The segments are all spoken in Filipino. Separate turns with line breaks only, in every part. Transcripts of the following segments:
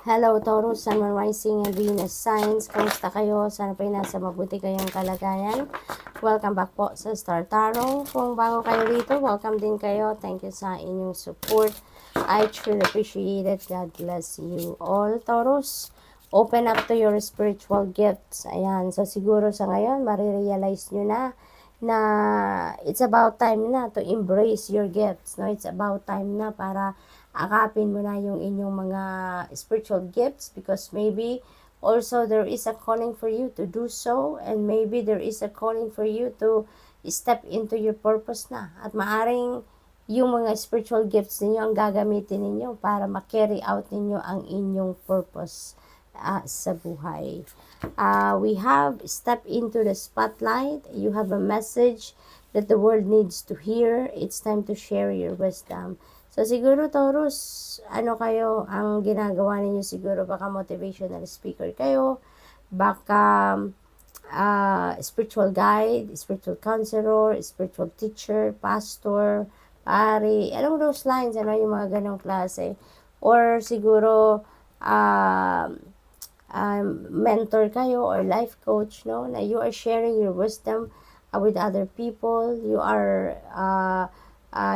Hello Taurus, Sun, Moon, Rising, and Venus Signs. Kamusta kayo? Sana po nasa mabuti kayong kalagayan. Welcome back po sa Star Tarot. Kung bago kayo rito, welcome din kayo. Thank you sa inyong support. I truly appreciate it. God bless you all, Taurus. Open up to your spiritual gifts. Ayan. So siguro sa ngayon, marirealize nyo na it's about time na to embrace your gifts. No? It's about time na para akapin mo na yung inyong mga spiritual gifts, because maybe also there is a calling for you to do so, and maybe there is a calling for you to step into your purpose na. At maaring yung mga spiritual gifts ninyo ang gagamitin ninyo para ma-carry out ninyo ang inyong purpose sa buhay. We have step into the spotlight. You have a message that the world needs to hear. It's time to share your wisdom. So siguro Taurus, ano kayo ang ginagawa ninyo? Siguro baka motivational speaker kayo, baka spiritual guide, spiritual counselor, spiritual teacher, pastor, pari, along those lines, ano yung mga ganong klase. Or siguro mentor kayo or life coach, no? Na you are sharing your wisdom with other people. You are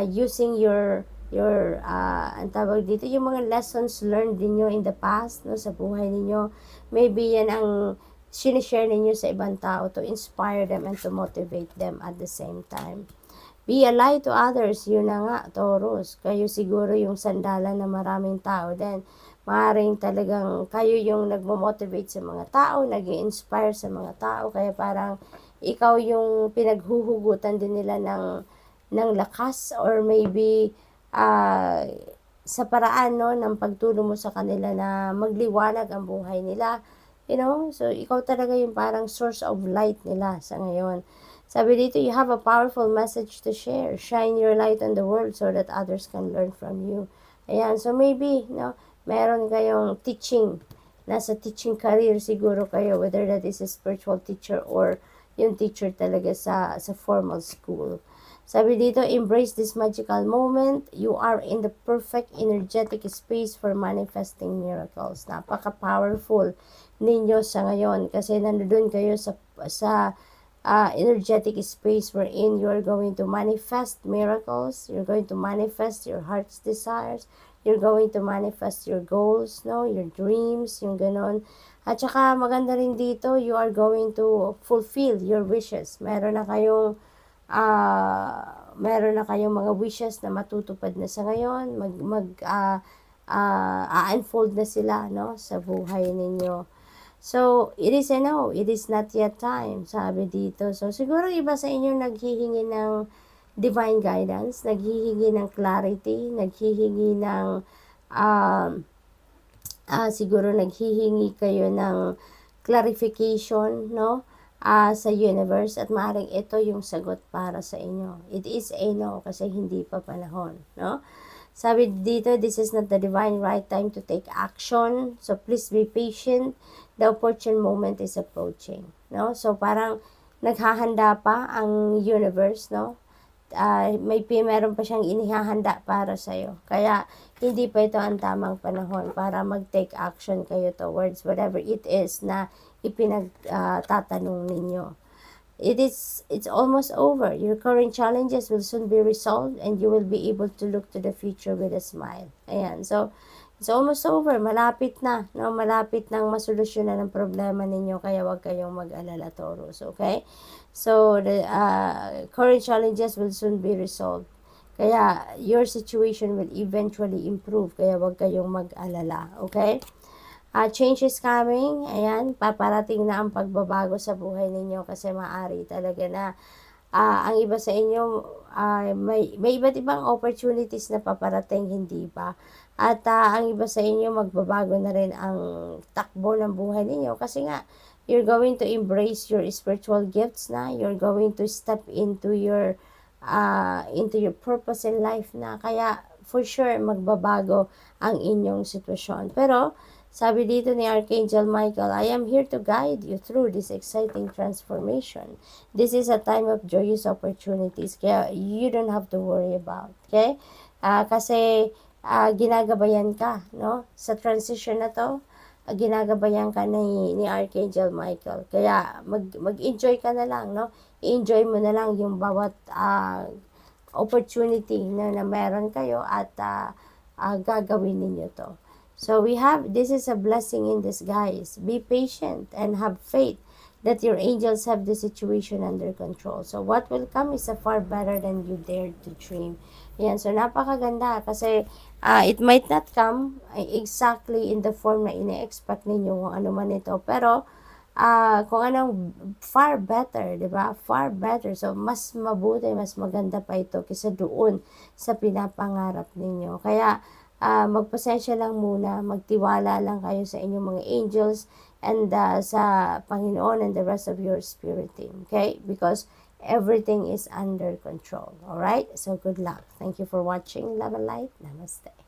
using your ang tawag dito, yung mga lessons learned ninyo in the past, no, sa buhay ninyo. Maybe yan ang sinishare ninyo sa ibang tao to inspire them and to motivate them at the same time. Be a light to others. Yun na nga, Taurus. Kayo siguro yung sandalan na maraming tao din. Maaaring talagang kayo yung nagmo-motivate sa mga tao, nag-i-inspire sa mga tao. Kaya parang ikaw yung pinaghuhugutan din nila ng lakas, or maybe sa paraan, no, ng pagtulong mo sa kanila na magliwanag ang buhay nila. You know, so ikaw talaga yung parang source of light nila sa ngayon. Sabi dito, you have a powerful message to share. Shine your light on the world so that others can learn from you. Ayan, so maybe, no, meron kayong teaching, nasa teaching career siguro kayo, whether that is a spiritual teacher or yung teacher talaga sa formal school. Sabi dito, embrace this magical moment. You are in the perfect energetic space for manifesting miracles. Napaka-powerful ninyo sa ngayon kasi nandoon kayo sa energetic space wherein you are going to manifest miracles. You're going to manifest your heart's desires. You're going to manifest your goals, no, your dreams, yung ganon. At saka maganda rin dito, you are going to fulfill your wishes. Meron na kayong mga wishes na matutupad na sa ngayon, unfold na sila, no, sa buhay ninyo. So, it is it is not yet time, sabi dito. So, siguro iba sa inyo naghihingi ng divine guidance, naghihingi ng clarity, naghihingi ng siguro naghihingi kayo ng clarification, no, sa universe, at maaaring ito yung sagot para sa inyo. It is a no, kasi hindi pa panahon, no? Sabi dito, this is not the divine right time to take action, so please be patient. The opportune moment is approaching, no? So parang naghahanda pa ang universe, no? Meron pa siyang inihahanda para sa'yo. Kaya, hindi pa ito ang tamang panahon para mag-take action kayo towards whatever it is na ipinagtatanong ninyo. It's almost over. Your current challenges will soon be resolved and you will be able to look to the future with a smile. Ayan. So, it's almost over. Malapit na. No? Malapit nang masolusyonan ang problema ninyo. Kaya wag kayong mag-alala, Taurus. Okay? So, the current challenges will soon be resolved. Kaya, your situation will eventually improve. Kaya wag kayong mag-alala. Okay? Change is coming. Ayan, paparating na ang pagbabago sa buhay ninyo kasi maaari talaga na ang iba sa inyo may iba't ibang opportunities na paparating, hindi pa. At ang iba sa inyo magbabago na rin ang takbo ng buhay ninyo kasi nga you're going to embrace your spiritual gifts na, you're going to step into your purpose in life na, kaya for sure magbabago ang inyong sitwasyon. Pero sabi dito ni Archangel Michael, I am here to guide you through this exciting transformation. This is a time of joyous opportunities, kaya you don't have to worry about. Okay? Kasi ginagabayan ka, no? Sa transition na to, ginagabayan ka ni Archangel Michael. Kaya mag-enjoy ka na lang, no? I-enjoy mo na lang yung bawat opportunity na meron kayo at gagawin ninyo to. So we have, this is a blessing in disguise. Be patient and have faith that your angels have the situation under control. So what will come is a far better than you dared to dream. Yan, so napakaganda kasi it might not come exactly in the form na ine-expect ninyo kung ano man ito. Pero kung anong far better, di ba? Far better. So, mas mabuti, mas maganda pa ito kaysa doon sa pinapangarap ninyo. Kaya, magpasensya lang muna, magtiwala lang kayo sa inyong mga angels and sa Panginoon and the rest of your spirit team. Okay? Because everything is under control. Alright? So, good luck. Thank you for watching. Love and light. Namaste.